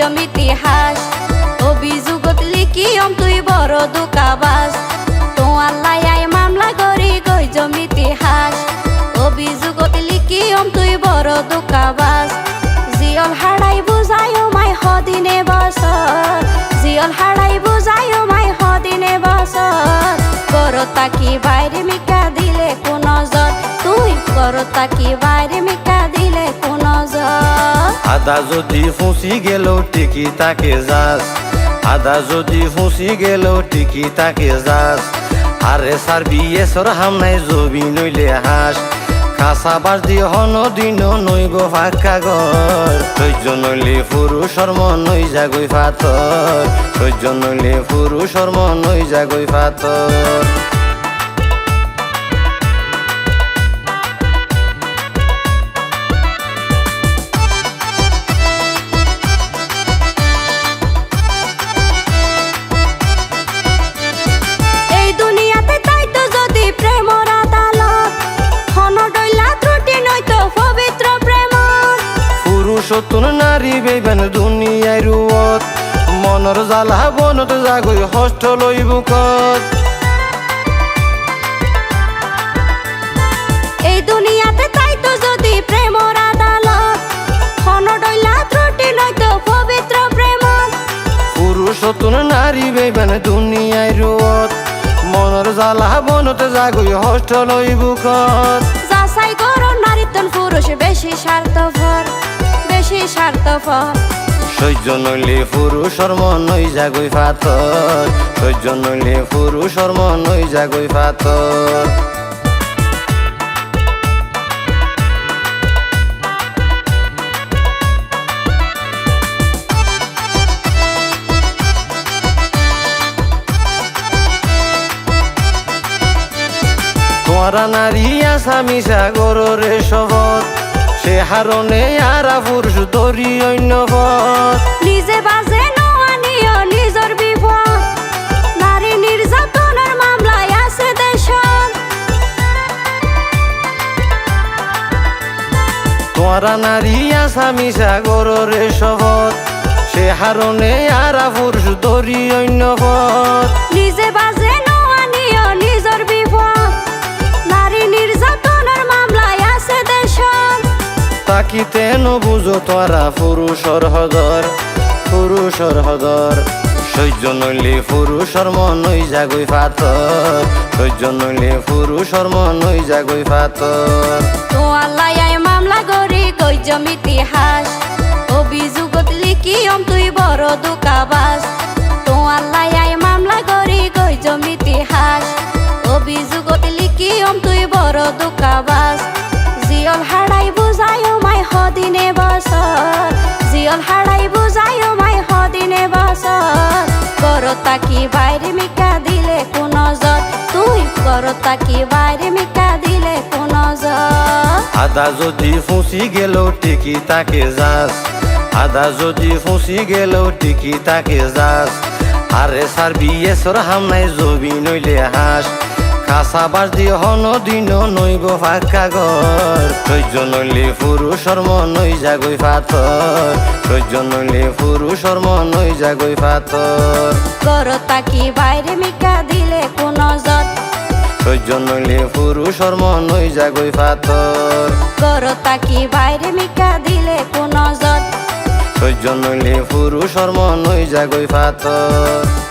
গইজম ইতিহাস অভিযোগত লিখিয়ম তুই বড় দুকাবাস তোমার লাইয়াই মামলা করি গইজম ইতিহাস অভিযোগত লিখিয়ম তুই বড় দুকাবাস জিয়ল হারাই বুঝায়ো মাই হদিনে বছর জিয়ল হারাই বুঝায়ো মাই হদিনে বছর করতা কি বাইরে মিকা দিলে কোন নজর তুই করতা কি বাইরে মিকা দিলে কোন নজর আদা যদি ফুসি গেল টিকি তাকে যাস আদা যদি ফুসি গেল টিকি তাকে যাস আরে সার বিয়ে সর হামনাই জবি নইলে হাস কাঁচা বাস দিয়ে হন দিন নইব ফাঁকা ঘর সহ্য নইলে পুরুষর মন নই জাগই ফাতর সহ্য নইলে পুরুষর মন নই জাগই ফাতর সতুন নারী বেবেন দুনিয়ায় রুয়ত মনর জ্বালা বনত জাগই হষ্ট লই বুকত এই দুনিয়াতে তাই তো যদি প্রেমর আদালত হন ডইলা ত্রুটি নয়তো পবিত্র প্রেম পুরুষ সতুন নারী বেবেন দুনিয়ায় রুয়ত মনর জ্বালা বনত জাগই হষ্ট লই বুকত যাচাই করো নারীতন পুরুষ বেশি স্বার্থপর স্বার্থপর সহ্য নইলে পুরুষর মন নই জাগই ফাতর সহ্য নইলে পুরুষর মন নই জাগই ফাতর তোরা নারী আসামি সাগরের শপথ সে হারণে আরা পুরুষ ধরি অন্য পথ নিজে বাজে নোয়ানিও নিজর বিপদ নারী নির্যাতনের মামলায় আছে দেশত তোরা নারী আসামি সাগরের শপথ সে হারণে আরা পুরুষ ধরি অন্য পথ নিজে বাজে নোয়ানিও নিজর বিপদ নারী নির্যাতনের মামলায় আছে দেশত তাকিতে নবুঝো তোরা পুরুষর হদর সহ্য নইলে পুরুষর মন নই জাগই ফাতর সহ্য নইলে পুরুষর মন নই জাগই ফাতর তোমার লাইয়াই মামলা করি গইজম ইতিহাস অভিযোগত লিখিয়ম তুই বড় দুকাবাস তোমার লাইয়াই মামলা করি গইজম ইতিহাস অভিযোগত লিখিয়ম তুই বড় দুকাবাস জিয়ল হারাই বুঝায়ো মাই হদিনে বছর জিয়ল হারাই বুঝায়ো মাই হদিনে বছর করতা কি বাইরে মিকা দিলে কোন নজর তুই করতা কি বাইরে মিকা দিলে কোন নজর আদা যদি ফুসি গেল টিকি তাকে যাস আদা যদি ফুসি গেল টিকি তাকে যাস আরে সার বিয়ে সর হামনাই জবি নইলে হাস কাঁচা বাস দিয়ে হন দিন নইব ফাঁকা ঘর সহ্য নইলে পুরুষর মন নই জাগই ফাতর সহ্য নইলে পুরুষর মন নই জাগই ফাতর করতা কি বাইরে মিকা দিলে কোন নজর সহ্য নইলে পুরুষর মন নই জাগই ফাতর করতা কি বাইরে মিকা দিলে কোন নজর সহ্য নইলে পুরুষর মন নই জাগই ফাতর